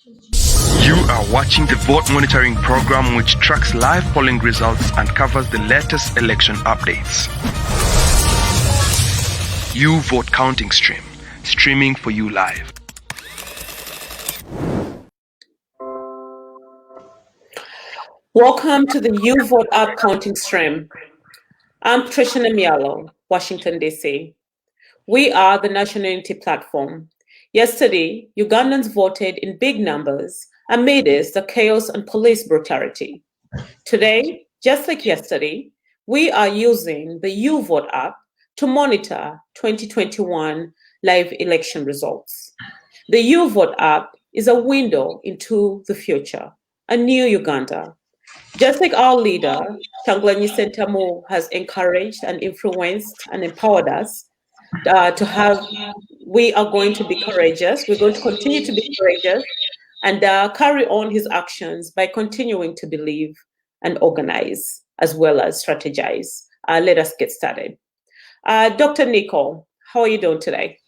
You are watching the vote monitoring program, which tracks live polling results and covers the latest election updates. You Vote Counting Stream, streaming for you live. Welcome to the You Vote Up Counting Stream. I'm Patricia Namialo, Washington, D.C. We are the National Unity Platform. Yesterday, Ugandans voted in big numbers amidst the chaos and police brutality. Today, just like yesterday, we are using the You Vote app to monitor 2021 live election results. The You Vote app is a window into the future, a new Uganda. Just like our leader, Kyagulanyi Ssentamu, has encouraged and influenced and empowered us we are going to be courageous. We're going to continue to be courageous and carry on his actions by continuing to believe and organize as well as strategize. Let us get started. Dr. Nico, how are you doing today?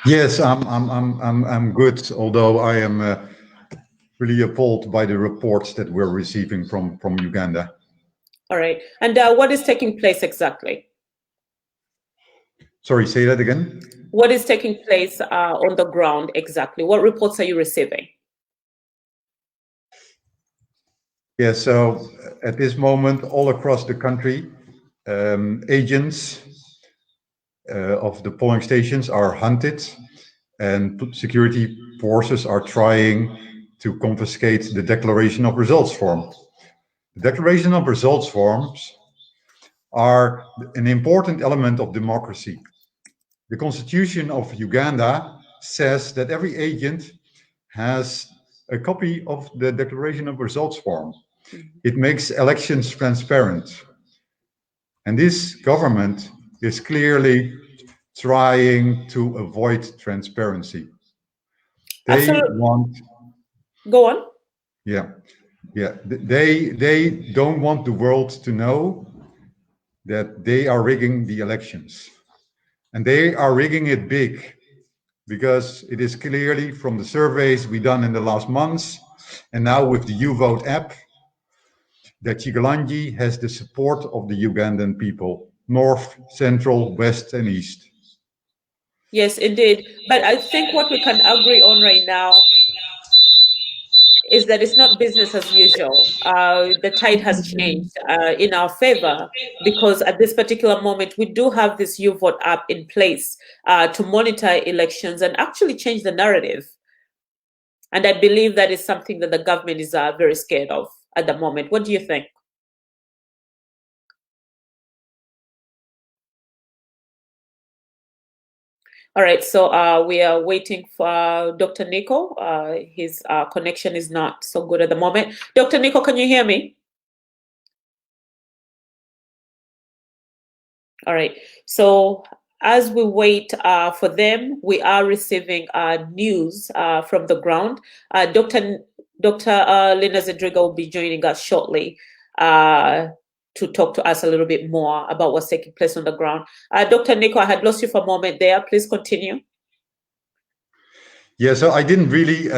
Yes, I'm good, although I am really appalled by the reports that we're receiving from Uganda. All right, and what is taking place exactly? Sorry, say that again. What is taking place on the ground exactly? What reports are you receiving? Yeah, so at this moment, all across the country, agents of the polling stations are hunted, and security forces are trying to confiscate the declaration of results form. The declaration of results forms are an important element of democracy. The Constitution of Uganda says that every agent has a copy of the declaration of results form. It makes elections transparent. And this government is clearly trying to avoid transparency. They want... Go on. Yeah. They don't want the world to know that they are rigging the elections. And they are rigging it big, because it is clearly from the surveys we done in the last months, and now with the YouVote app, that Kyagulanyi has the support of the Ugandan people, North, Central, West, and East. Yes, indeed. But I think what we can agree on right now is that it's not business as usual. The tide has changed in our favor, because at this particular moment, we do have this YouVote app in place to monitor elections and actually change the narrative. And I believe that is something that the government is very scared of at the moment. What do you think? All right, so we are waiting for Dr. Nico. His connection is not so good at the moment. Dr. Nico, can you hear me? All right, so as we wait for them, we are receiving news from the ground. Dr. Lena Zedriga will be joining us shortly to talk to us a little bit more about what's taking place on the ground. Dr. Nico, I had lost you for a moment there. Please continue. Yeah, so I didn't really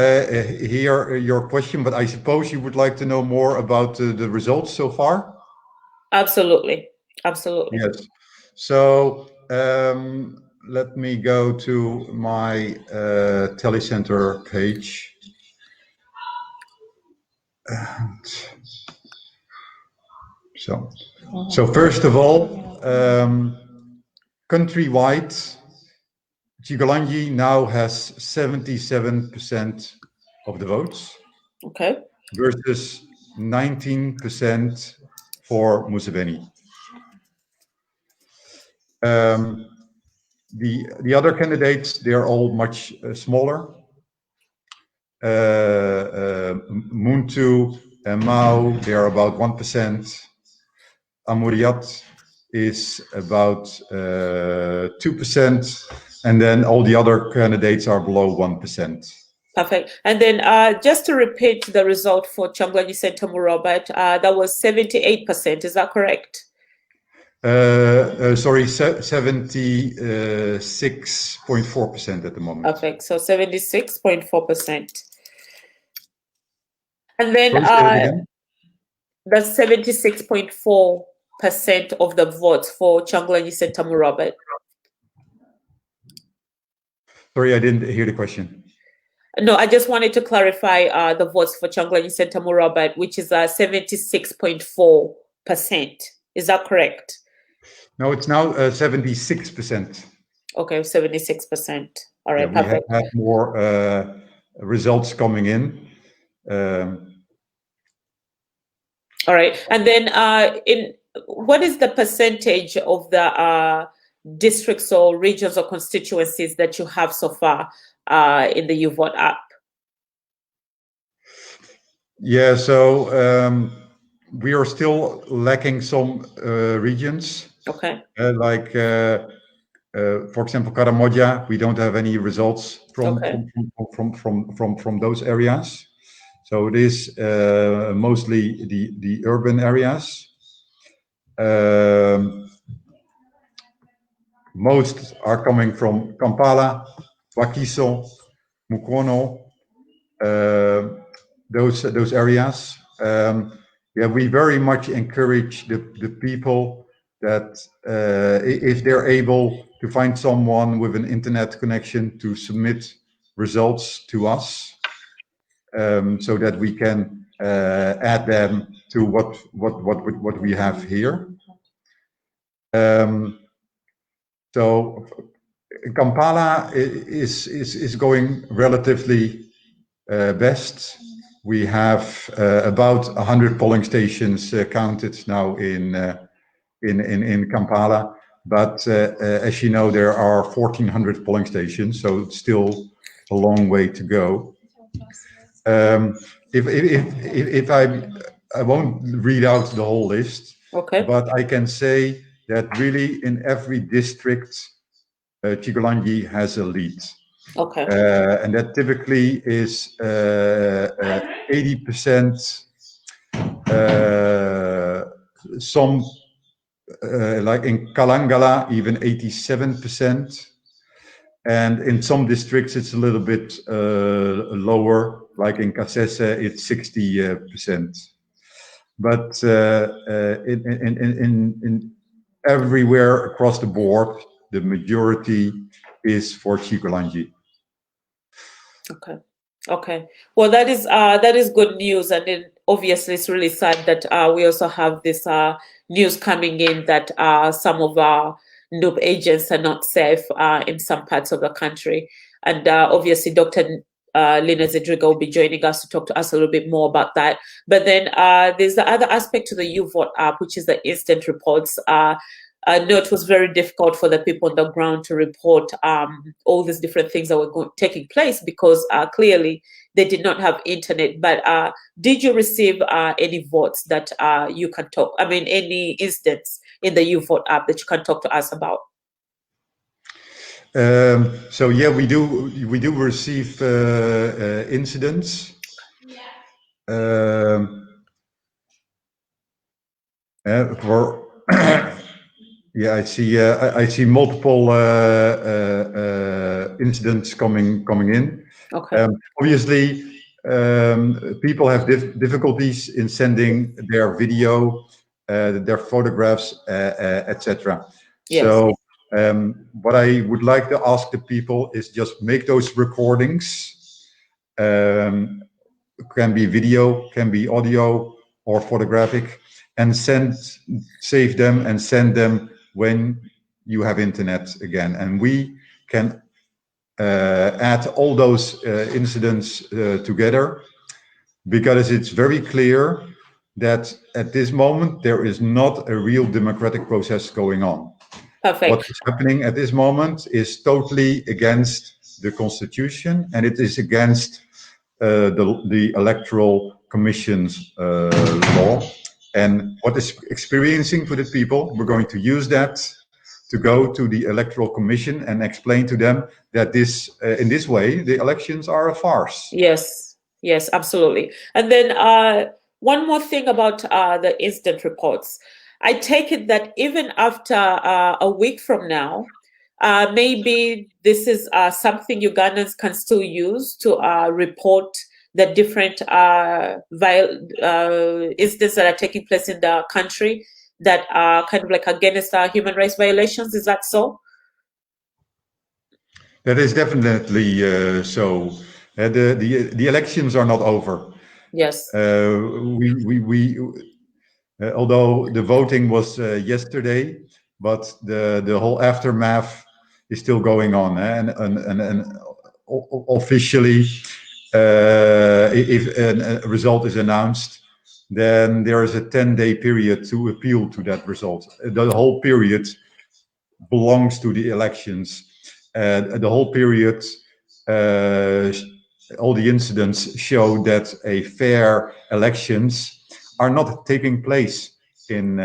hear your question, but I suppose you would like to know more about the results so far? Absolutely, absolutely. Yes. So let me go to my telecenter page. So first of all, countrywide, Kyagulanyi now has 77% of the votes. Okay. Versus 19% for Museveni. The other candidates, they're all much smaller. Muntu and Mao, they're about 1%. Amuriat is about 2%, and then all the other candidates are below 1%. Perfect. And then just to repeat the result for Kyagulanyi Ssentamu Robert, that was 78%. Is that correct? Sorry, 76.4% at the moment. Perfect. So 76.4%. And then Sorry, say that again? that's 76.4% of the votes for Changulanyi Sentamu Robert. Sorry, I didn't hear the question. No, I just wanted to clarify the votes for Changulanyi Sentamu Robert, which is 76.4%. Is that correct? No, it's now 76%. Okay, 76%. All right, Yeah, we have perfect. had more results coming in. All right, and then what is the percentage of the districts or regions or constituencies that you have so far in the YouVote app? Yeah, so we are still lacking some regions. Okay. For example, Karamoja, we don't have any results from Okay. from those areas. So it is mostly the urban areas. Most are coming from Kampala, Wakiso, Mukono, those areas. Yeah, we very much encourage the people that if they're able to find someone with an internet connection to submit results to us, so that we can add them to what we have here. So Kampala is going relatively best. We have about 100 polling stations counted now in Kampala, but as you know, there are 1,400 polling stations, so it's still a long way to go. If I won't read out the whole list, Okay. but I can say that really in every district, Chigulangi has a lead. Okay. And that typically is 80%. Some, like in Kalangala, even 87%. And in some districts, it's a little bit lower, like in Kasese, it's 60%. But in everywhere across the board, the majority is for Chigulangi. Okay. Okay. Well, that is good news, and then obviously it's really sad that we also have this news coming in that some of our noob agents are not safe in some parts of the country, and obviously Dr. Lina Zedriga will be joining us to talk to us a little bit more about that. But then there's the other aspect to the YouVote app, which is the instant reports. I know it was very difficult for the people on the ground to report all these different things that were taking place because clearly they did not have internet. But did you receive any votes that you can talk? I mean, any instance in the YouVote app that you can talk to us about? So yeah, we do receive incidents. For yeah, I see multiple incidents coming in. Okay. Obviously, people have difficulties in sending their video, their photographs, etc. Yes. So what I would like to ask the people is just make those recordings. Can be video, can be audio or photographic, and save them and send them when you have internet again. And we can add all those incidents together, because it's very clear that at this moment there is not a real democratic process going on. Perfect. What is happening at this moment is totally against the constitution, and it is against the electoral commission's law. And what is experiencing for the people, we're going to use that to go to the electoral commission and explain to them that this in this way the elections are a farce. Yes, yes, absolutely. And then one more thing about the instant reports. I take it that even after a week from now, maybe this is something Ugandans can still use to report the different incidents that are taking place in the country that are kind of like against human rights violations. Is that so? That is definitely so. The elections are not over. Yes. Although the voting was yesterday, but the whole aftermath is still going on, and officially, if a result is announced, then there is a 10-day period to appeal to that result. The whole period belongs to the elections. The whole period, all the incidents show that a fair elections are not taking place in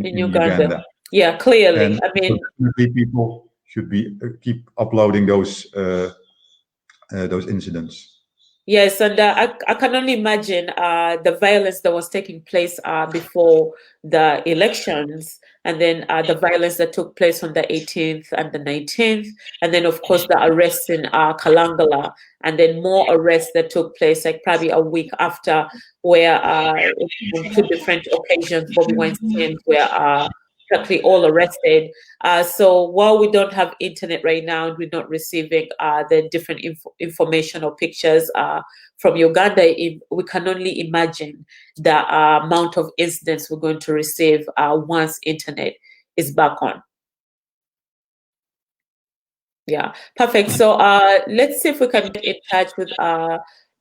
Uganda. Yeah, clearly. And I mean, people should be keep uploading those incidents. Yes, and I can only imagine the violence that was taking place before the elections, and then the violence that took place on the 18th and the 19th, and then, of course, the arrests in Kalangala, and then more arrests that took place like probably a week after, where on two different occasions, Bobby Weinstein were practically all arrested. So while we don't have internet right now and we're not receiving the different information or pictures from Uganda, we can only imagine the amount of incidents we're going to receive once internet is back on. Yeah, perfect. So let's see if we can get in touch with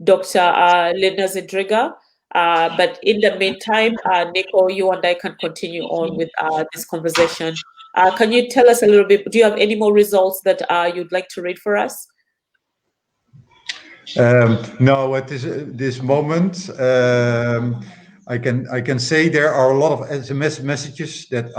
Dr. Lena Zedriga. But in the meantime, Nico, you and I can continue on with this conversation. Can you tell us a little bit? Do you have any more results that you'd like to read for us? No, at this moment, I can say there are a lot of SMS messages that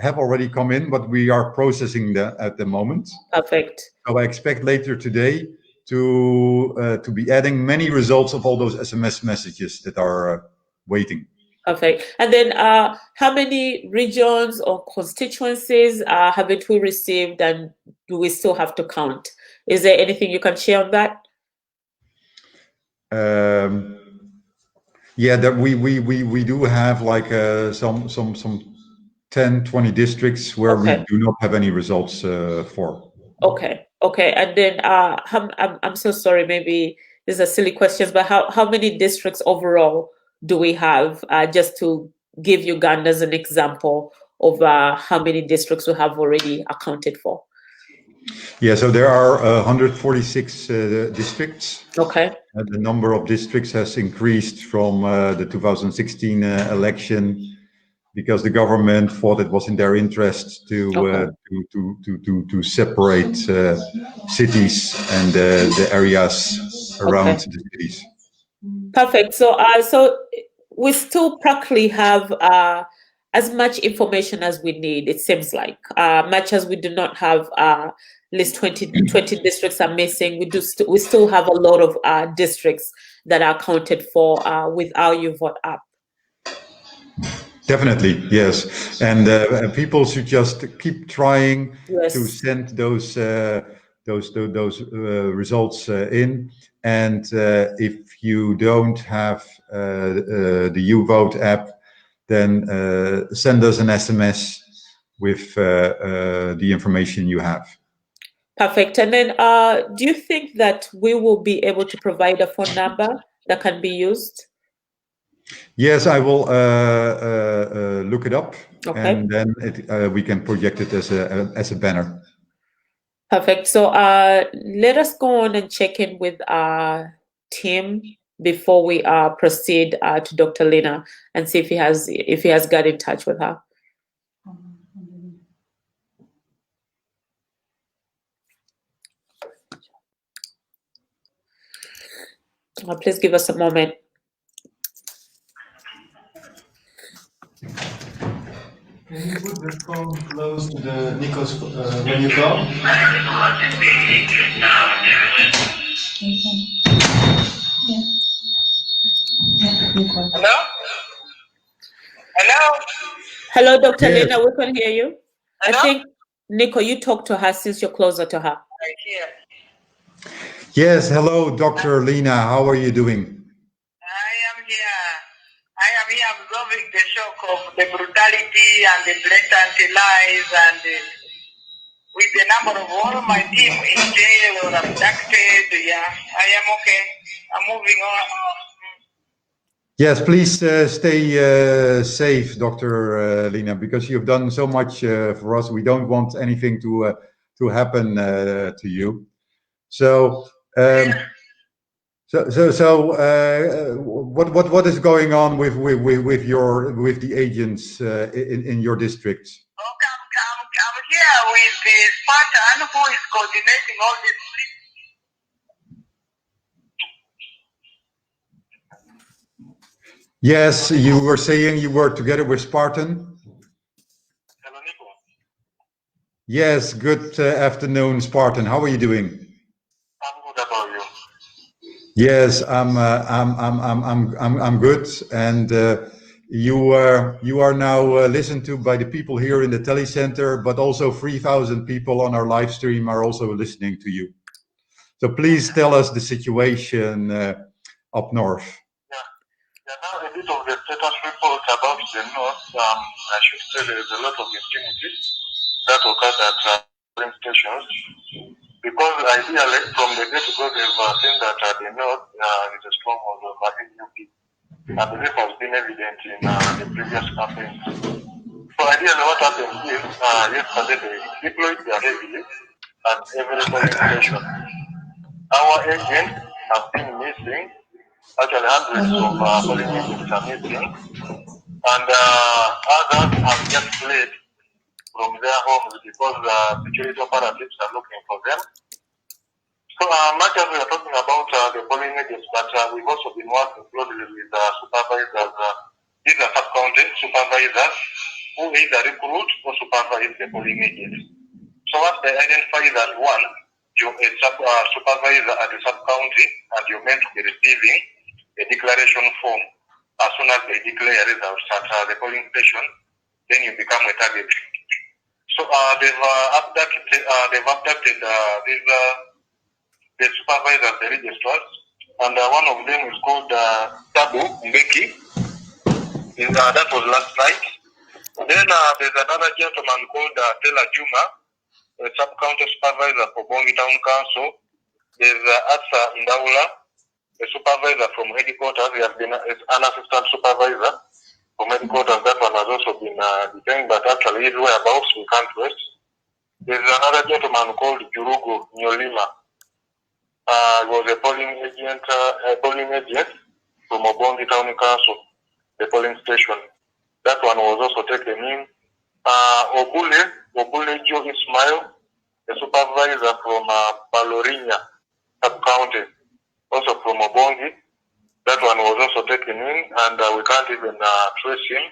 have already come in, but we are processing them at the moment. Perfect. So I expect later today to be adding many results of all those SMS messages that are waiting. Perfect. And then how many regions or constituencies haven't we received, and do we still have to count? Is there anything you can share on that? Yeah, that we do have like some 10, 20 districts where we do not have any results for. Okay. And then I'm so sorry, maybe this is a silly question, but how many districts overall do we have, just to give Ugandans an example of how many districts we have already accounted for? Yeah, so there are 146 districts. Okay. The number of districts has increased from the 2016 election, because the government thought it was in their interest to separate cities and the areas around the cities. Perfect. So we still practically have as much information as we need, it seems like. Much as we do not have at least 20 districts are missing, we still have a lot of districts that are accounted for with our YouVote app. Definitely, yes. And people should just keep trying to send those results in. And if you don't have the YouVote app, then send us an SMS with the information you have. Perfect. And then do you think that we will be able to provide a phone number that can be used? Yes, I will look it up, and then we can project it as a banner. Perfect. So let us go on and check in with our team before we proceed to Dr. Lena and see if he has got in touch with her. Please give us a moment. Can you put the phone close to the Nico's when you call? Hello? Hello? Hello, Dr. Yes. Lena, we can hear you. Hello? I think, Nico, you talk to her since you're closer to her. Right here. Yes, hello, Dr. Lena. How are you doing? I am here absorbing the shock of the brutality and the blatant lies and with the number of all my team in jail or abducted. Yeah, I am okay. I'm moving on. Yes, please stay safe, Dr. Lena, because you've done so much for us. We don't want anything to happen to you. So, what is going on with the agents in your district? Okay, I'm here with the Spartan who is coordinating all this. Yes, you were saying you work together with Spartan. Hello, Nico. Yes, good afternoon, Spartan. How are you doing? I'm good about you. Yes, I'm good, and you are now listened to by the people here in the telecenter, but also 3,000 people on our live stream are also listening to you. So please tell us the situation up north. Yeah, now a bit of the status report about the north. I should say there is a lot of impunity that occurs at polling stations because ideally from the get-go they've seen that the north is a stronghold of NUP. And this has been evident in the previous campaigns. So ideally what happened is yesterday they deployed their heavily at every polling station. Our agents have been missing. Actually, hundreds of polling agents are missing, and others have just fled from their homes because security operatives are looking for them. So much as we are talking about the polling agents, but we've also been working closely with supervisors. These are sub-county supervisors who either recruit or supervise the polling agents. So once they identify that one, you're a supervisor at the sub-county and you're meant to be receiving a declaration form as soon as they declare results at the polling station, then you become a target. So they've abducted the supervisors, the registrars, and one of them is called Tabu Mbeki. That was last night. Then there's another gentleman called Tela Juma, a sub-county supervisor for Bongi Town Council. There's Atsa Ndaula, a supervisor from headquarters. He has been an assistant supervisor from headquarters. That one has also been detained, but actually his whereabouts we can't trace. There's another gentleman called Jurugo Nyolima. He was a polling agent from Bongi Town Council, the polling station. That one was also taken in. Obule Joe Ismail, a supervisor from Balorinya sub-county, also from Obongi. That one was also taken in, and we can't even trace him.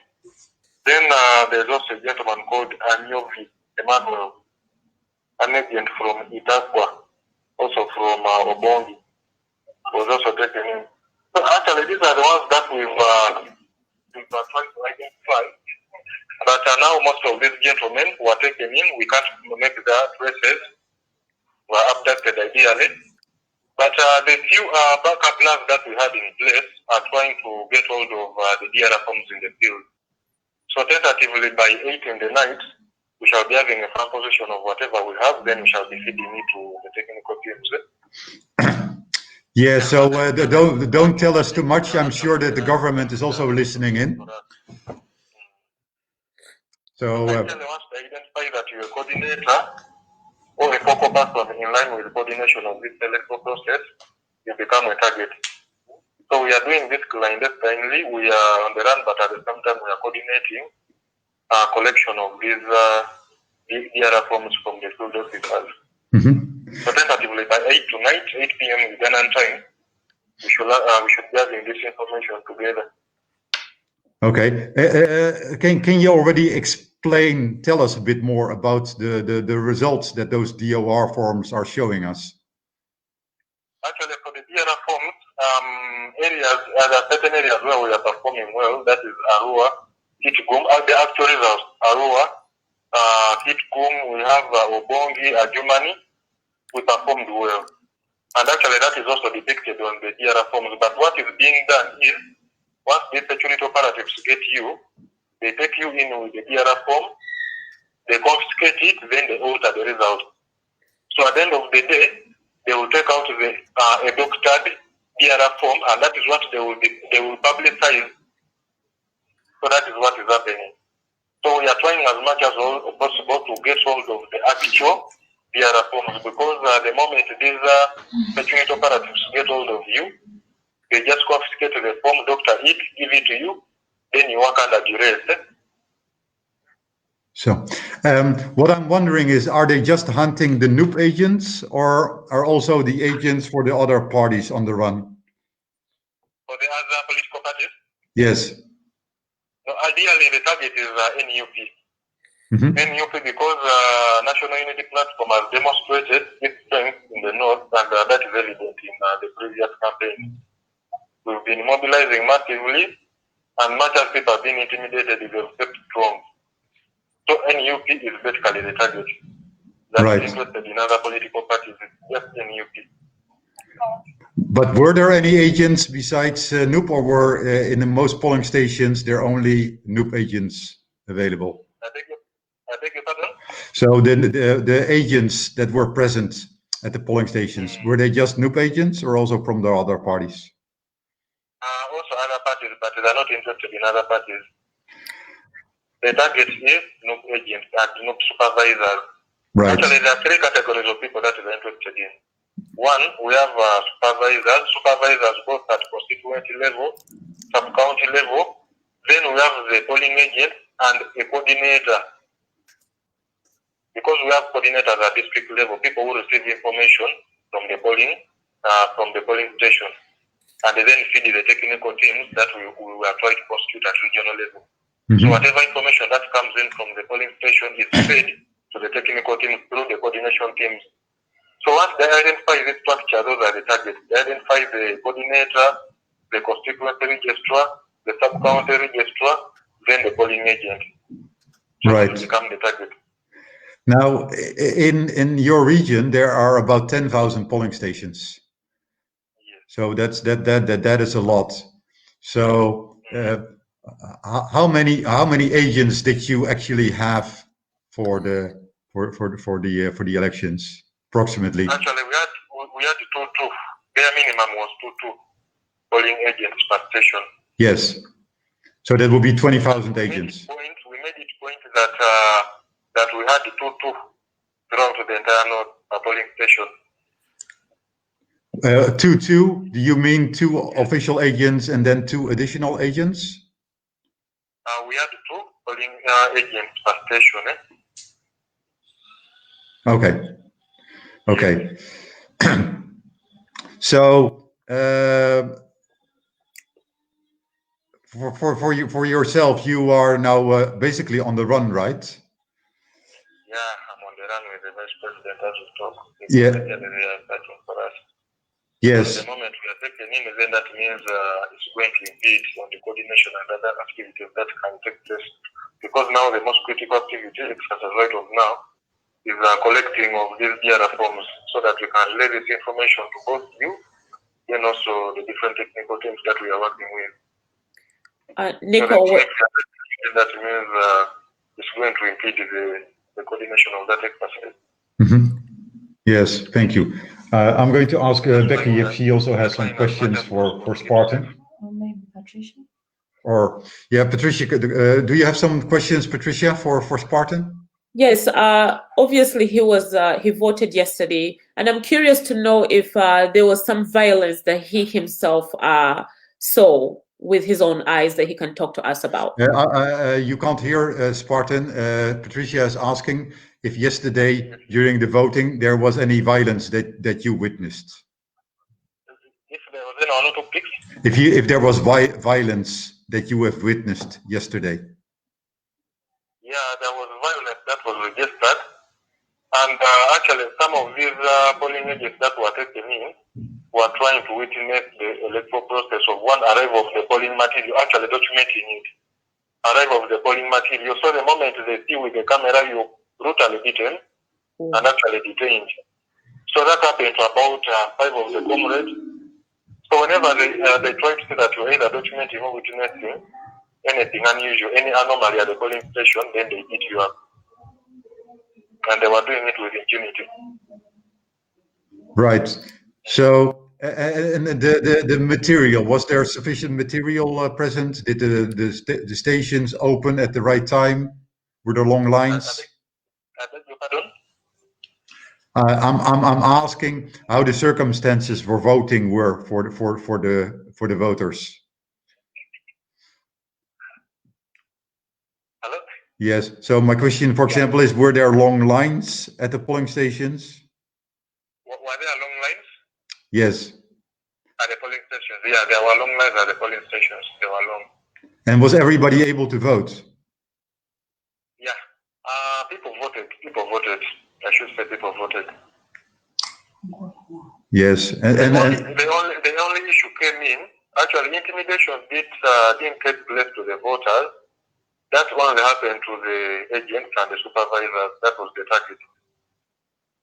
Then there's also a gentleman called Anyovi Emmanuel, an agent from Itakwa, also from Obongi, was also taken in. So actually, these are the ones that we've tried to identify. But now most of these gentlemen who are taken in, we can't make their traces, were abducted ideally. But the few backup plans that we had in place are trying to get hold of the DR forms in the field. So tentatively by 8 in the night, we shall be having a firm position of whatever we have, then we shall be feeding it to the technical teams. Yeah, so don't tell us too much. I'm sure that the government is also listening in. So actually, once they identify that you're a coordinator or a focal person in line with the coordination of this electoral process, you become a target. So we are doing this clandestinely. We are on the run, but at the same time we are coordinating collection of these ERA forms from the field officers. So tentatively by 8 tonight, 8 p.m. Ghana time, we should be having this information together. okay, can you already tell us a bit more about the results that those DOR forms are showing us? Actually, for the DRA forms, there are certain areas where we are performing well. That is Arua, Kitgum. The actual results, Arua, Kitgum, we have Obongi, Adjumani. We performed well. And actually that is also depicted on the DRR forms. But what is being done is, once these security operatives get you, they take you in with the DRR form, they confiscate it, then they alter the result. So at the end of the day, they will take out a doctored DRR form, and that is what they will publicize. So that is what is happening. So we are trying as much as possible to get hold of the actual DRR forms, because the moment these security operatives get hold of you, they just confiscate the form, doctor it, give it to you, then you work under duress. So, what I'm wondering is, are they just hunting the noob agents, or are also the agents for the other parties on the run? For the other political parties? Yes. No, ideally, the target is NUP. NUP, because National Unity Platform has demonstrated its strength in the north, and that is evident in the previous campaign. We've been mobilizing massively, and much as people have been intimidated, we have kept strong. So NUP is basically the target. That's interested in other political parties. It's just NUP. But were there any agents besides NUP, or were in the most polling stations there only NUP agents available? I beg your pardon? So the agents that were present at the polling stations, were they just NUP agents, or also from the other parties? Also other parties, but they are not interested in other parties. The target is NUP agents and NUP supervisors. Right. Actually, there are three categories of people that are interested in. One, we have supervisors both at constituency level, sub-county level. Then we have the polling agent and a coordinator. Because we have coordinators at district level, people who receive information from the polling station, and they then feed the technical teams that we are trying to prosecute at regional level. So whatever information that comes in from the polling station is fed to the technical teams through the coordination teams. So once they identify this structure, those are the targets. They identify the coordinator, the constituency registrar, the sub-county registrar, then the polling agent. So right. to become the target. Now, in your region, there are about 10,000 polling stations. Yes. So that is a lot. So how many agents did you actually have for the elections, approximately? Actually, we had two. Bare minimum was two polling agents per station. Yes. So that would be 20,000 agents. We made it point that we had two throughout the entire polling station. Two? Do you mean two official agents and then two additional agents? We had two polling agents per station. Okay. So for yourself, you are now basically on the run, right? Yeah, I'm on the run with the vice president as we talk. Yeah. They are fighting for us. Yes. At the moment we are taking in, then that means it's going to impede on the coordination and other activities that can take place. Because now the most critical activity, as right of now, is collecting of these DRR forms so that we can relay this information to both you and also the different technical teams that we are working with. Nico, so that means it's going to impede the coordination of that exercise. Yes, thank you. I'm going to ask Becky if she also has some questions for Spartan. Or maybe Patricia. Or yeah, Patricia, do you have some questions, Patricia, for Spartan? Yes, obviously he voted yesterday, and I'm curious to know if there was some violence that he himself saw with his own eyes that he can talk to us about. You can't hear Spartan. Patricia is asking if yesterday during the voting there was any violence that you witnessed. If there was any other topics? If there was violence that you have witnessed yesterday. Yeah, there was violence that was registered, and actually some of these polling agents that were taken in were trying to witness the electoral process of one arrival of the polling material, actually documenting it. arrival of the polling material. So the moment they see with the camera, you brutally beaten and actually detained. So that happened to about 5 of the comrades. So whenever they try to say that you're either documenting or witnessing anything unusual, any anomaly at the polling station, then they beat you up. And they were doing it with impunity. Right. So, and the material, was there sufficient material present? Did the stations open at the right time? Were there long lines? I beg your pardon? I'm asking how the circumstances for voting were for the voters. Hello? Yes. So my question, for example, is: were there long lines at the polling stations? Were there long lines? Yes. At the polling stations? Yeah, there were long lines at the polling stations. They were long. And was everybody able to vote? Yeah. People voted. People voted. I should say people voted. Yes. The only issue came in. Actually, intimidation didn't take place to the voters. That only happened to the agents and the supervisors. That was the target.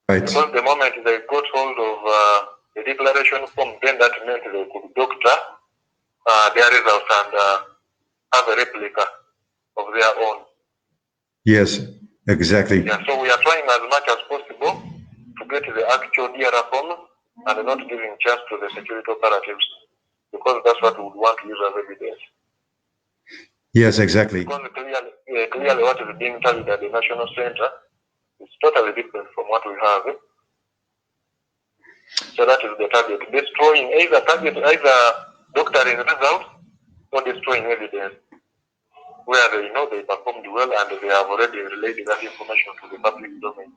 Right. Because the moment they got hold of the declaration form, then that meant they could doctor their results and have a replica of their own. Yes, exactly. Yeah, so we are trying as much as possible to get the actual DRA form and not giving chance to the security operatives, because that's what we would want to use as evidence. Yes, exactly. Because clearly what is being tallied at the National Center is totally different from what we have. So that is the target. Destroying either doctoring results or destroying evidence, where they know they performed well and they have already relayed that information to the public domain.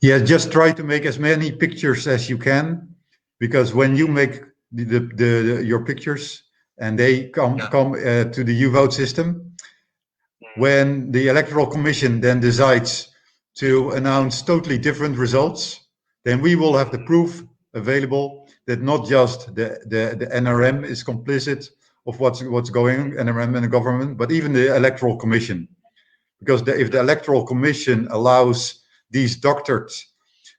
Yeah, just try to make as many pictures as you can, because when you make your pictures and they come to the U-vote system, when the Electoral Commission then decides to announce totally different results, then we will have the proof available that not just the NRM is complicit of what's going on, NRM and the government, but even the Electoral Commission. Because if the Electoral Commission allows these doctored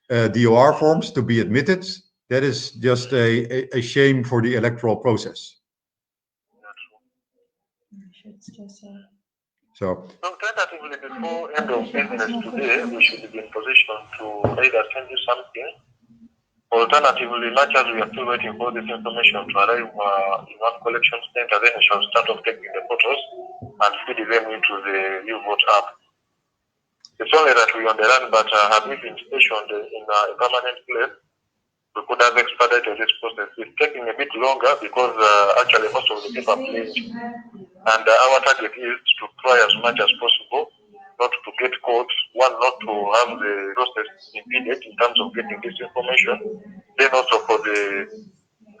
DOR forms to be admitted, that is just a shame for the electoral process. So tentatively, before end of business today, we should be in position to either send you something. Alternatively, much as we are still waiting for this information to arrive in one collection center, then we shall start off taking the photos and feed them into the U-Vote app. It's only that we on the run, but have we been stationed in a permanent place, we could have expedited this process. It's taking a bit longer because actually most of the people are playing. And our target is to try as much as possible not to get caught, one, not to have the process impeded in terms of getting this information, then also for the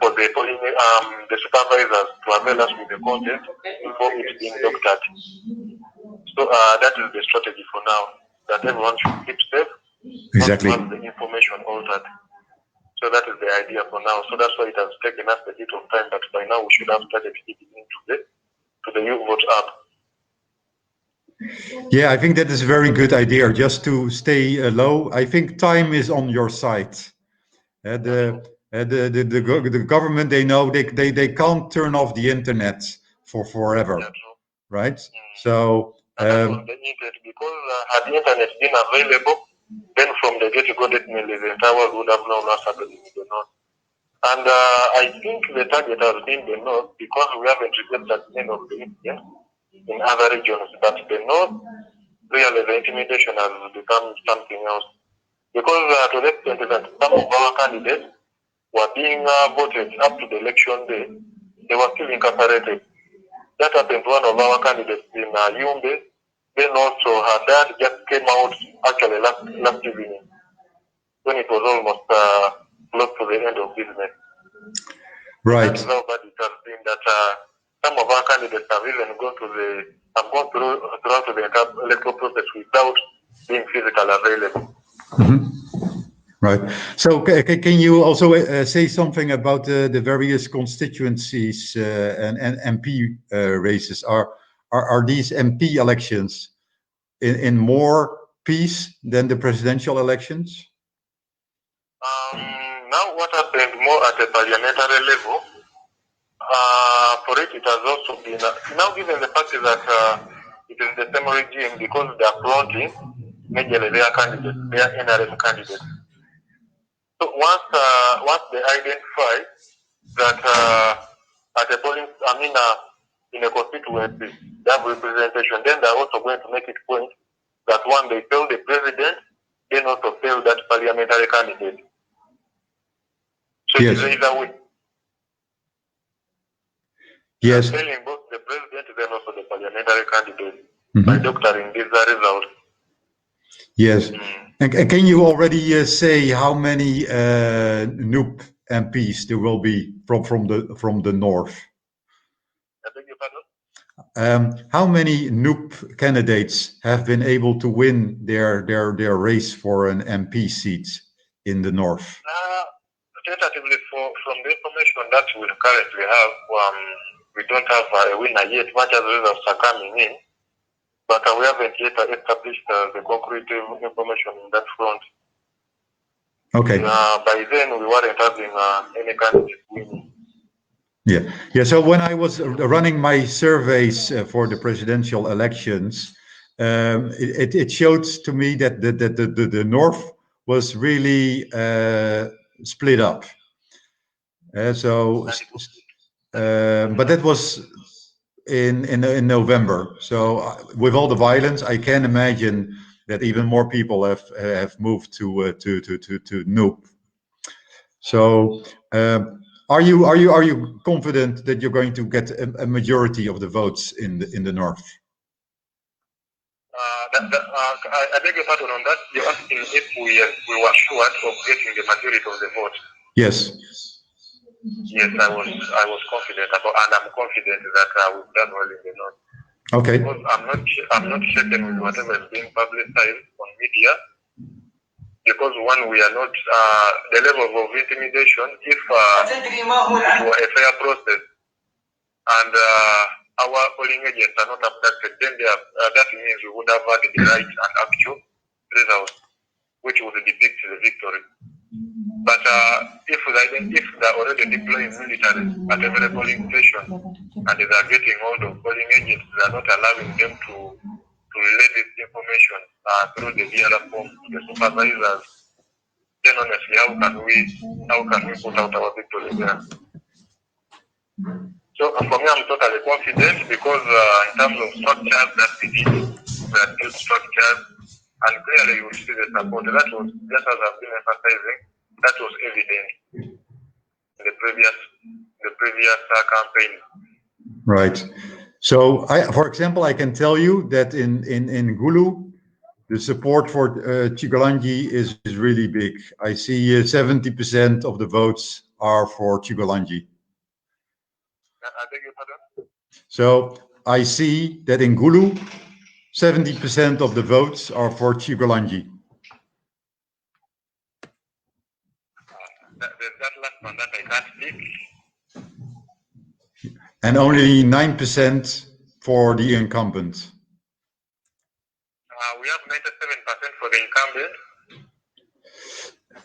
polling, the supervisors to avail us with the content before it's being doctored. So that is the strategy for now, that everyone should keep safe, exactly. not to have the information altered. So that is the idea for now. So that's why it has taken us a bit of time, but by now we should have started feeding into the U-Vote app. Yeah, I think that is a very good idea, just to stay low. I think time is on your side. The government, they know they can't turn off the internet for forever, right? So that's on the internet, because had the internet been available, then from the get-go, definitely the entire world would have known what's happening in the north. And I think the target has been the north, because we haven't registered any of the incidents in other regions, but the north, really the intimidation has become something else. Because to the extent that some of our candidates were being voted up to the election day, they were still incarcerated. That happened to one of our candidates in Yumbe. Then also her dad just came out actually last evening, when it was almost close to the end of business. Right. That is how bad it has been, that some of our candidates have even gone throughout the electoral process without being physically available. Mm-hmm. Right. So can you also say something about the various constituencies and MP races? Are these MP elections in more peace than the presidential elections? Now what happened more at the parliamentary level, for it has also been, now given the fact that it is the same regime because they are flaunting majorly their candidates, their NRM candidates. So once they identify that at a polling, in a constituency, they have representation, then they're also going to make it point that one, they fail the president, then also fail that parliamentary candidate. So Yes. it is either way. Yes. Failing both the president, then also the parliamentary candidate by doctoring these results. Yes. And can you already say how many NUP MPs there will be from the north? I beg your pardon? How many NUP candidates have been able to win their race for an MP seat in the north? Tentatively, from the information that we currently have, we don't have a winner yet, much as results are coming in. But we haven't yet established the concrete information in that front. Okay. By then, we weren't having any candidate winning. Yeah. Yeah. So when I was running my surveys for the presidential elections, it showed to me that the north was really split up. But that was in November. So with all the violence, I can imagine that even more people have moved to NUP. So are you confident that you're going to get a majority of the votes in the north? I beg your pardon on that. You're asking if we were sure of getting the majority of the vote. Yes. Yes, I was confident about, and I'm confident that we've done well in the north. Okay. Because I'm not shaken with whatever is being publicized on media. Because one, we are not the level of intimidation. If it were a fair process and our polling agents are not abducted, then that means we would have had the right and actual results, which would depict the victory. But if they're already deploying military at every polling station and they are getting all the polling agents, they are not allowing them to relay this information through the DRF form to the supervisors, then honestly, how can we put out our victory there? So for me, I'm totally confident because in terms of structures that we did, we are still structured, and clearly you will see the support. That was, just as I've been emphasizing, that was evident in the previous campaign. Right. So, for example, I can tell you that in Gulu, the support for Chigolanji is really big. I see 70% of the votes are for Chigolanji. I beg your pardon? So I see that in Gulu, 70% of the votes are for Chigolanji. That last one that I can't speak. And only 9% for the incumbent. We have 97% for the incumbent.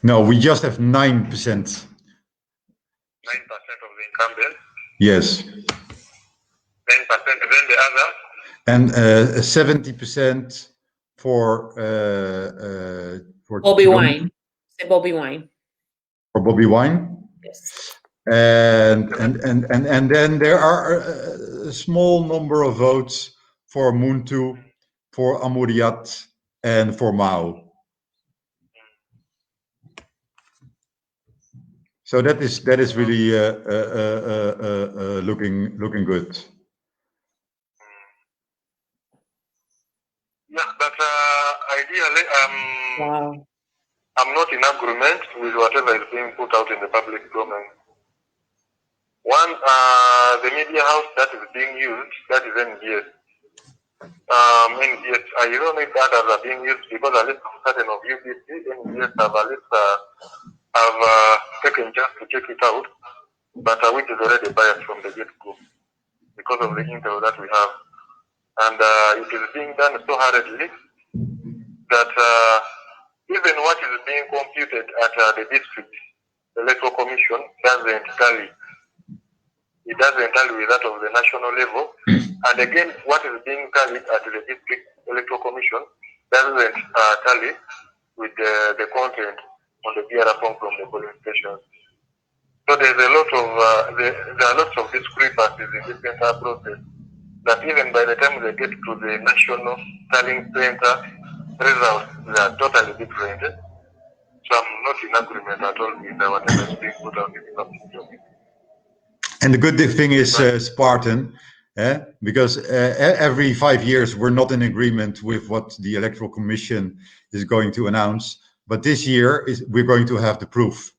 No, we just have 9%. 9% of the incumbent. Yes. 9%, then the others. And 70% for Bobby Wine. Say Bobby Wine. For Bobby Wine. Yes. And then there are a small number of votes for Muntu, for Amuriat, and for Mao. So that is really looking good. Yeah, but ideally, Wow. I'm not in agreement with whatever is being put out in the public domain. One, the media house that is being used, that is NBS. NGS, I don't know if others are being used because a list of certain of UBC, NGS have a list, have taken just to check it out, but which is already biased from the get-go because of the intel that we have. And it is being done so hurriedly that even what is being computed at the district electoral commission doesn't tally. It doesn't tally with that of the national level. And again, what is being tallied at the district electoral commission doesn't tally with the content on the BR form from the polling stations. So there's a lot of there are lots of discrepancies in this entire process. That even by the time they get to the national tallying center, results are totally different. So I'm not in agreement at all with whatever is being put out in the public. And the good thing is, Spartan, because every 5 years we're not in agreement with what the Electoral Commission is going to announce. But this year we're going to have the proof,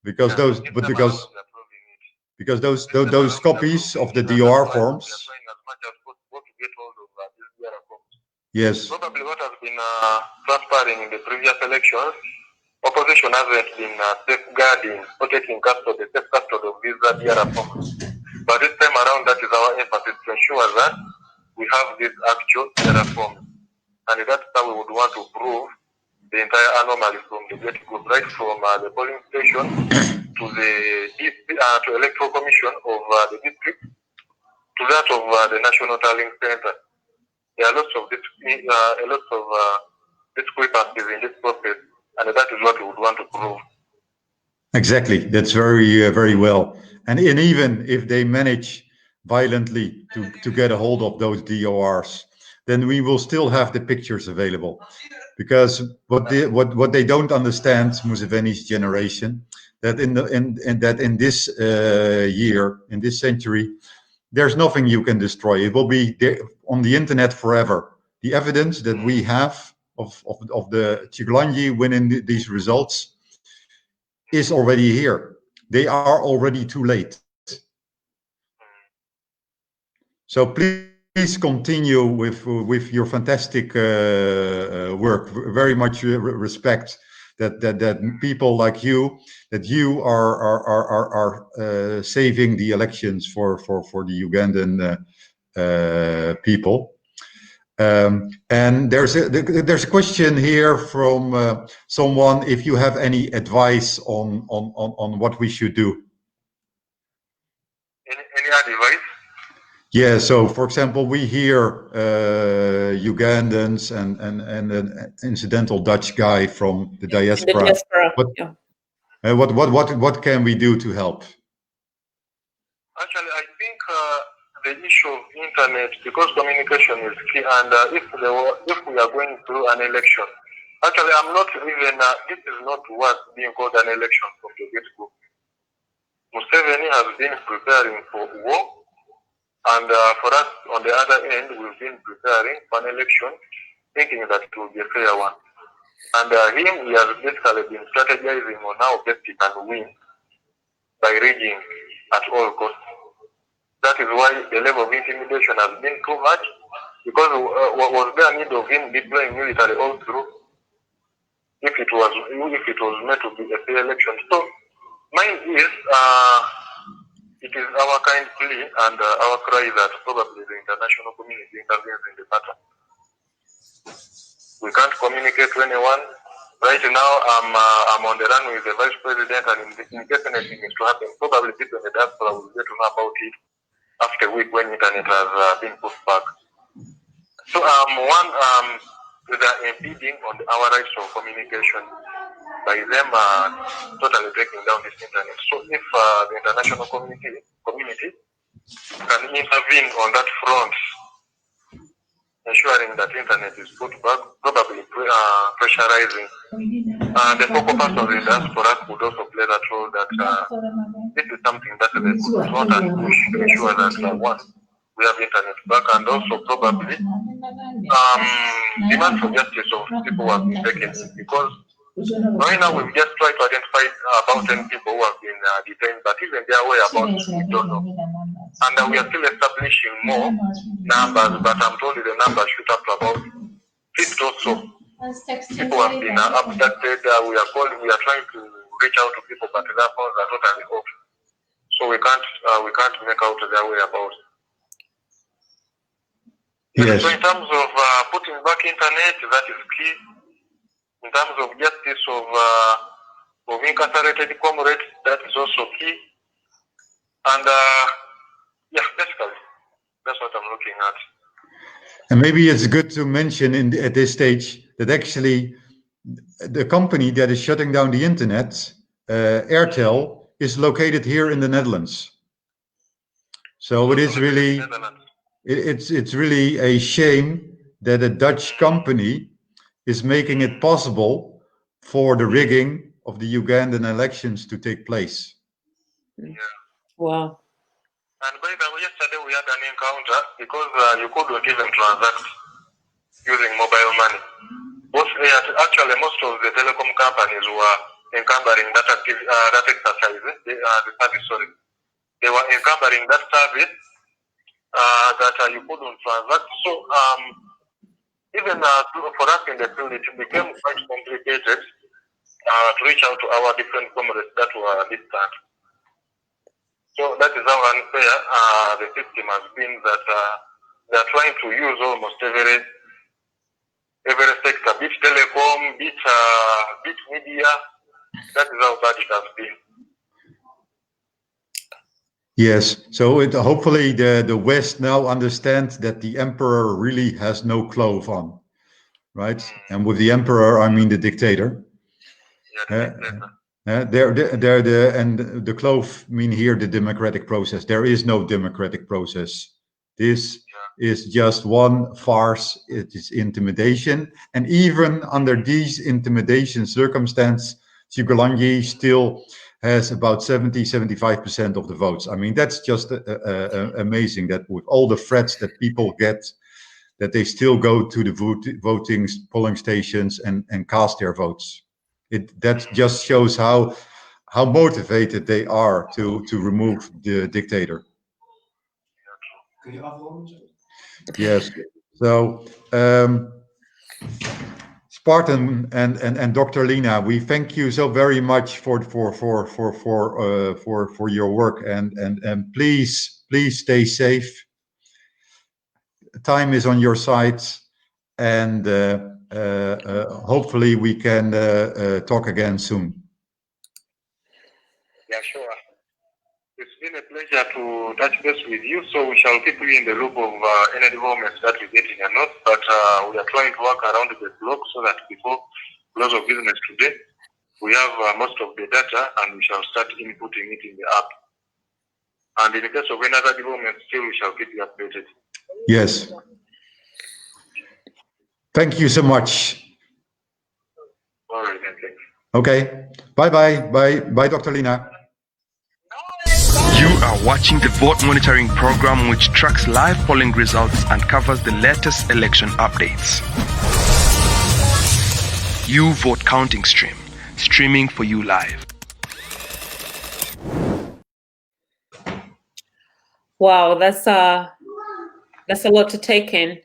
because those copies of the DOR forms. Yes. Probably what has been transpiring in the previous elections, opposition hasn't been safeguarding or taking custody, safe custody of these DRR forms. But this time around, that is our emphasis to ensure that we have these actual DRR forms. And that's how we would want to prove the entire anomaly from the get-go, right from the polling station to the to electoral commission of the district to that of the national tallying center. There are lots of discrepancies in this process, and that is what we would want to prove. Exactly, that's very well. And even if they manage violently to get a hold of those DORs, then we will still have the pictures available. Because what they don't understand, Museveni's generation, that in this year, in this century, there's nothing you can destroy. It will be there on the internet forever. The evidence that we have of the Chiglanyi winning these results is already here. They are already too late. So please continue with your fantastic work. Very much respect that people like you, that you are saving the elections for the Ugandan people. And there's a question here from someone, if you have any advice on what we should do. Any advice? Yeah, so for example, we hear Ugandans and an incidental Dutch guy from the diaspora. What can we do to help? Actually, I think the issue of internet, because communication is key, and if we are going through an election, actually, I'm not even. This is not what being called an election from the get-go. Museveni has been preparing for war. And for us, on the other end, we've been preparing for an election, thinking that it will be a fair one. And he has basically been strategizing on how best he can win by rigging at all costs. That is why the level of intimidation has been too much, because was there a need of him deploying military all through if it was meant to be a fair election? So mine is it is our kind plea and our cry that probably the international community intervenes in the matter. We can't communicate to anyone. Right now, I'm on the run with the vice president, and in case anything is to happen, probably people in the diaspora will get to know about it after a week when internet has been pushed back. So they are impeding on our rights of communication by them totally breaking down this internet. So if the international community can intervene on that front, ensuring that internet is put back, probably pressurizing the focal part of the diaspora could also play that role, that this is something that they could front and push to ensure that one, we have internet back, and also probably demand for justice of people who have been taken in, because right now we've just tried to identify about 10 people who have been detained, but even their whereabouts we don't know. and we are still establishing more numbers, but I'm told the numbers shoot up to about 50 or so. People have been abducted. We are trying to reach out to people, but their phones are totally off, so we can't make out their whereabouts. Yes. So in terms of putting back internet, that is key. In terms of justice of incarcerated comrades, that is also key. And yeah, basically, that's what I'm looking at. And maybe it's good to mention at this stage that actually the company that is shutting down the internet, Airtel, is located here in the Netherlands. So it is really, it's really a shame that a Dutch company is making it possible for the rigging of the Ugandan elections to take place. Yeah. Wow. And by the way, yesterday we had an encounter because you couldn't even transact using mobile money. Actually, most of the telecom companies were encumbering that exercise, the service, sorry. They were encumbering that service that you couldn't transact. So even for us in the field, it became quite complicated to reach out to our different comrades that were distant. So that is how unfair the system has been, that they are trying to use almost every sector, bit telecom, bit media. That is how bad it has been. Yes, so hopefully the West now understands that the emperor really has no clove on, right? And with the emperor, I mean the dictator. Yeah, the dictator. And the clove mean here the democratic process. There is no democratic process. This is just one farce. It is intimidation, and even under these intimidation circumstances, Chigolanyi still has about 75% of the votes. I mean, that's just amazing that with all the threats that people get, that they still go to the polling stations and cast their votes. That just shows how motivated they are to remove the dictator. Yes. So Spartan and Dr. Lina, we thank you so very much for your work, and please stay safe. Time is on your side, and hopefully we can talk again soon. Yeah, sure. It's been a pleasure to touch base with you. So we shall keep you in the loop of any developments that we get in the north. But we are trying to work around the clock so that before close of business today, we have most of the data, and we shall start inputting it in the app. And in the case of any other developments, still we shall keep you updated. Yes. Thank you so much. All right, thanks. Okay. Bye, Dr. Lina. You are watching the vote monitoring program, which tracks live polling results and covers the latest election updates. You Vote Counting Stream, streaming for you live. Wow, that's a lot to take in.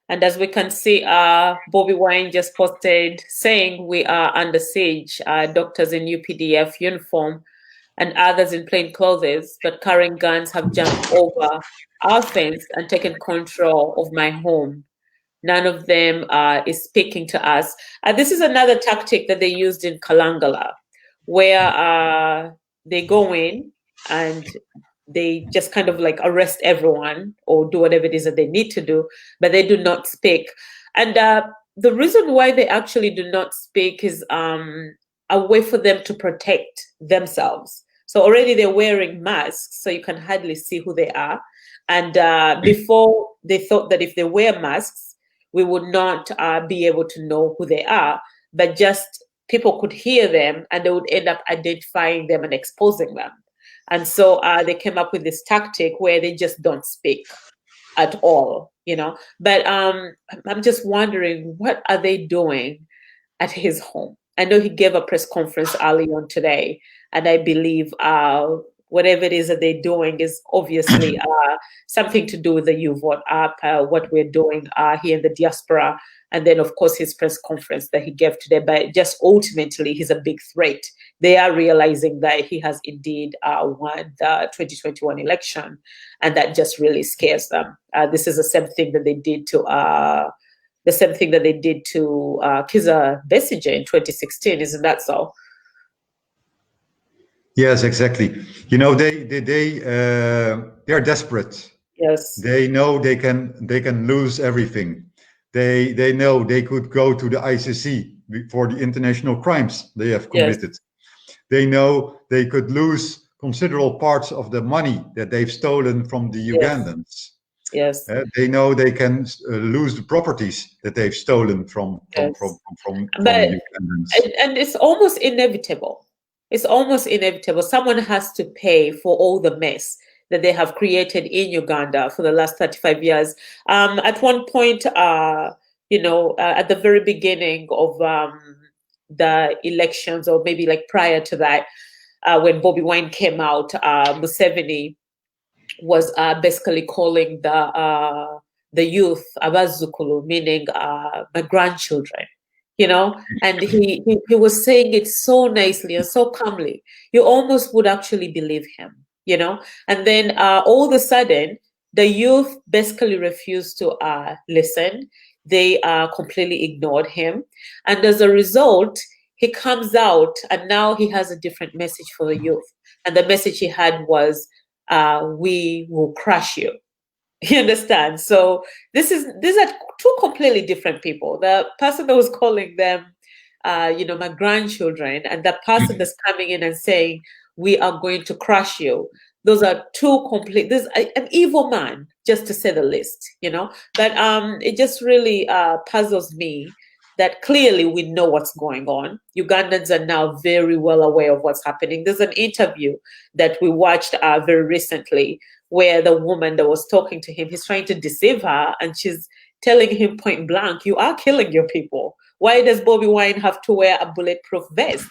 And as we can see, Bobby Wine just posted saying we are under siege. Doctors in UPDF uniform and others in plain clothes but carrying guns have jumped over our fence and taken control of my home. None of them is speaking to us. This is another tactic that they used in Kalangala, where they go in and they just kind of like arrest everyone or do whatever it is that they need to do, but they do not speak. And the reason why they actually do not speak is a way for them to protect themselves. So already they're wearing masks, so you can hardly see who they are. And before, they thought that if they wear masks, we would not be able to know who they are, but just people could hear them and they would end up identifying them and exposing them. And so they came up with this tactic where they just don't speak at all, you know. But I'm just wondering, what are they doing at his home? I know he gave a press conference early on today, and I believe whatever it is that they're doing is obviously something to do with the You Vote Up, what we're doing here in the diaspora, and then, of course, his press conference that he gave today. But just ultimately, he's a big threat. They are realizing that he has indeed won the 2021 election, and that just really scares them. This is the same thing that they did to Kizza Besigye in 2016, isn't that so? Yes, exactly. You know, they're desperate. Yes. They know they can lose everything. They know they could go to the ICC for the international crimes they have committed. Yes. They know they could lose considerable parts of the money that they've stolen from the Ugandans. Yes. They know they can lose the properties that they've stolen from the Ugandans. And it's almost inevitable. It's almost inevitable. Someone has to pay for all the mess that they have created in Uganda for the last 35 years. At one point, at the very beginning of the elections, or maybe like prior to that, when Bobi Wine came out, Museveni was basically calling the youth abazukulu, meaning my grandchildren. And he was saying it so nicely and so calmly. You almost would actually believe him, And then all of a sudden, the youth basically refused to listen. They completely ignored him. And as a result, he comes out and now he has a different message for the youth. And the message he had was, we will crush you. You understand? So these are two completely different people. The person that was calling them, my grandchildren, and the person that's coming in and saying, we are going to crush you. Those are two complete, there's an evil man, just to say the least, But it just really puzzles me that clearly we know what's going on. Ugandans are now very well aware of what's happening. There's an interview that we watched very recently where the woman that was talking to him, he's trying to deceive her, and she's telling him point blank, you are killing your people. Why does Bobi Wine have to wear a bulletproof vest?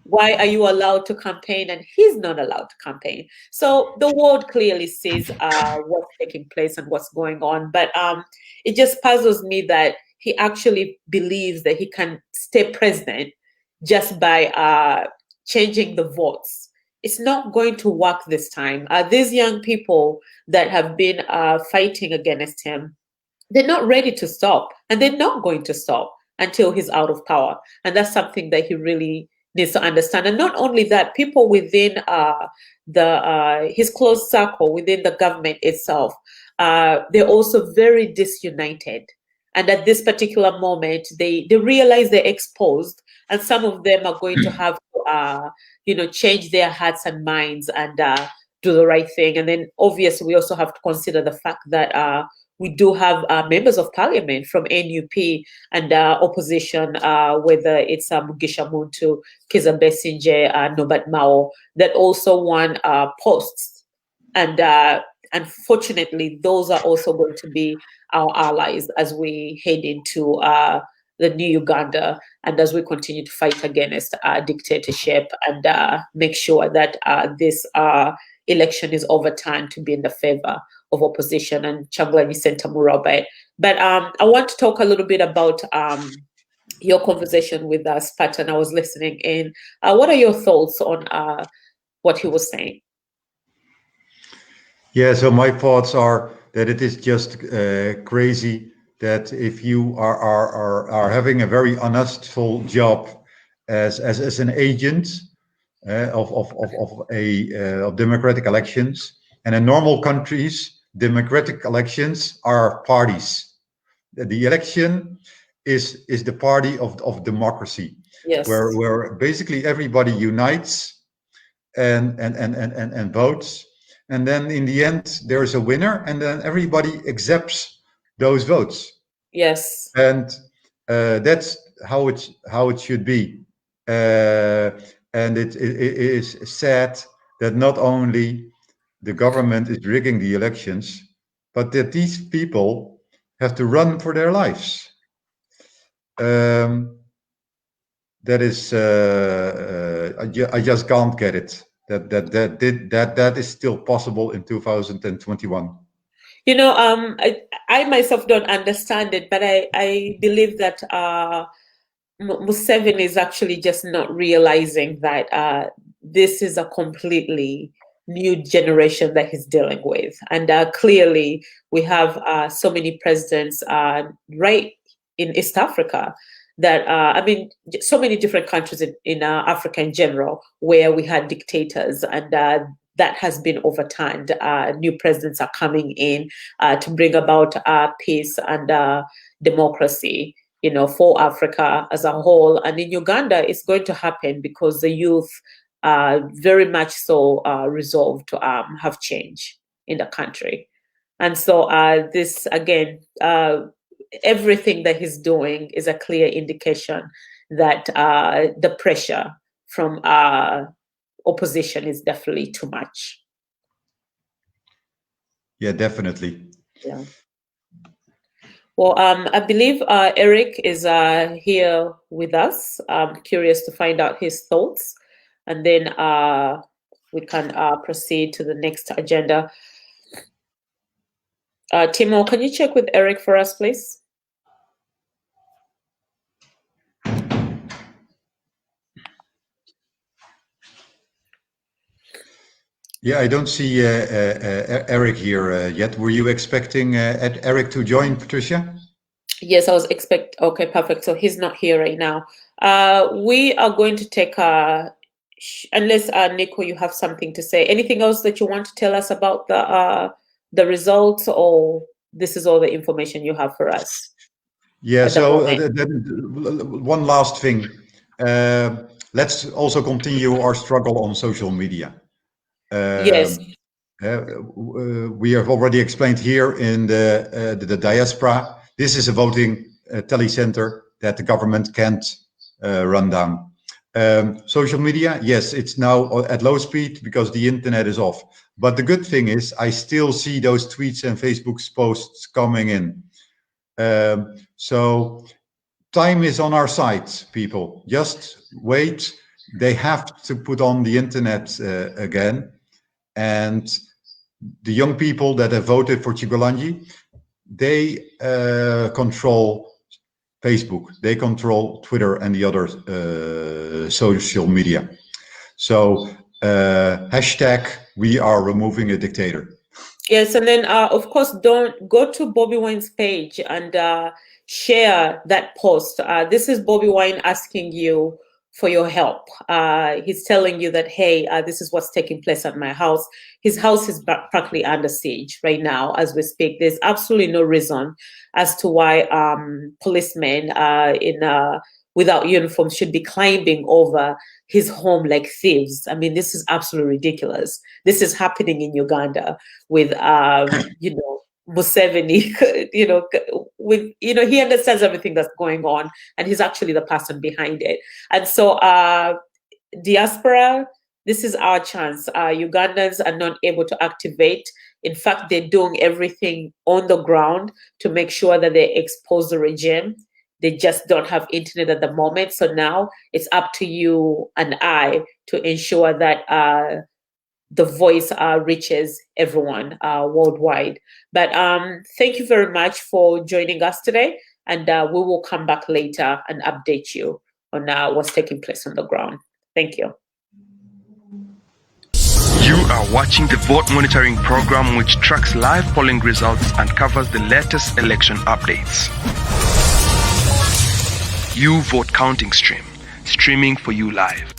Why are you allowed to campaign and he's not allowed to campaign? So the world clearly sees what's taking place and what's going on. But it just puzzles me that he actually believes that he can stay president just by changing the votes. It's not going to work this time. These young people that have been fighting against him, they're not ready to stop, and they're not going to stop until he's out of power. And that's something that he really needs to understand. And not only that, people within his close circle, within the government itself, they're also very disunited. And at this particular moment, they realize they're exposed, and some of them are going to have to, change their hearts and minds and do the right thing. And then, obviously, we also have to consider the fact that we do have members of parliament from NUP and opposition, whether it's Mugisha Muntu, Kizza Besigye, Norbert Mao, that also won posts. And unfortunately, those are also going to be our allies as we head into the new Uganda and as we continue to fight against dictatorship and make sure that this election is overturned to be in the favor of opposition and Changlanyi Sentamura. But I want to talk a little bit about your conversation with Spartan. I was listening in. What are your thoughts on what he was saying? Yeah, so my thoughts are that it is just crazy that if you are having a very unethical job as an agent of democratic elections, and in normal countries, democratic elections are parties. The election is the party of democracy, yes. where basically everybody unites and votes. And then in the end, there's a winner, and then everybody accepts those votes. Yes. And that's how it should be. And it is sad that not only the government is rigging the elections, but that these people have to run for their lives. That is, I just can't get it. that is still possible in 2021. I myself don't understand it, but I believe that Museveni is actually just not realizing that this is a completely new generation that he's dealing with. And clearly, we have so many presidents right in East Africa that, so many different countries in Africa in general, where we had dictators, and that has been overturned. New presidents are coming in to bring about peace and democracy, for Africa as a whole. And in Uganda, it's going to happen because the youth are very much so resolved to have change in the country. And so this, again, everything that he's doing is a clear indication that the pressure from opposition is definitely too much. Yeah, definitely. Yeah. Well, I believe Eric is here with us. I'm curious to find out his thoughts, and then we can proceed to the next agenda. Timo, can you check with Eric for us, please? Yeah, I don't see Eric here yet. Were you expecting Eric to join, Patricia? Yes, I was okay, perfect. So he's not here right now. We are going to take unless Nico, you have something to say. Anything else that you want to tell us about the results, or this is all the information you have for us? Yeah. So one last thing. Let's also continue our struggle on social media. Yes. We have already explained here in the diaspora. This is a voting telecenter that the government can't run down. Social media, yes, it's now at low speed because the internet is off. But the good thing is I still see those tweets and Facebook posts coming in. So time is on our side, people. Just wait. They have to put on the internet again. And the young people that have voted for Chigolanyi, they control Facebook, they control Twitter and the other social media. So hashtag we are removing a dictator. Yes, and then of course, don't go to Bobby Wine's page and share that post. This is Bobby Wine asking you for your help. He's telling you that, hey, this is what's taking place at my house. His house is practically under siege right now as we speak. There's absolutely no reason as to why policemen without uniforms should be climbing over his home like thieves. I mean, this is absolutely ridiculous. This is happening in Uganda with, Museveni, he understands everything that's going on, and he's actually the person behind it. And so diaspora, this is our chance. Ugandans are not able to activate. In fact, they're doing everything on the ground to make sure that they expose the regime. They just don't have internet at the moment. So now it's up to you and I to ensure that the voice reaches everyone worldwide. But thank you very much for joining us today. And we will come back later and update you on what's taking place on the ground. Thank you. You are watching the Vote Monitoring Program, which tracks live polling results and covers the latest election updates. You Vote Counting Stream, streaming for you live.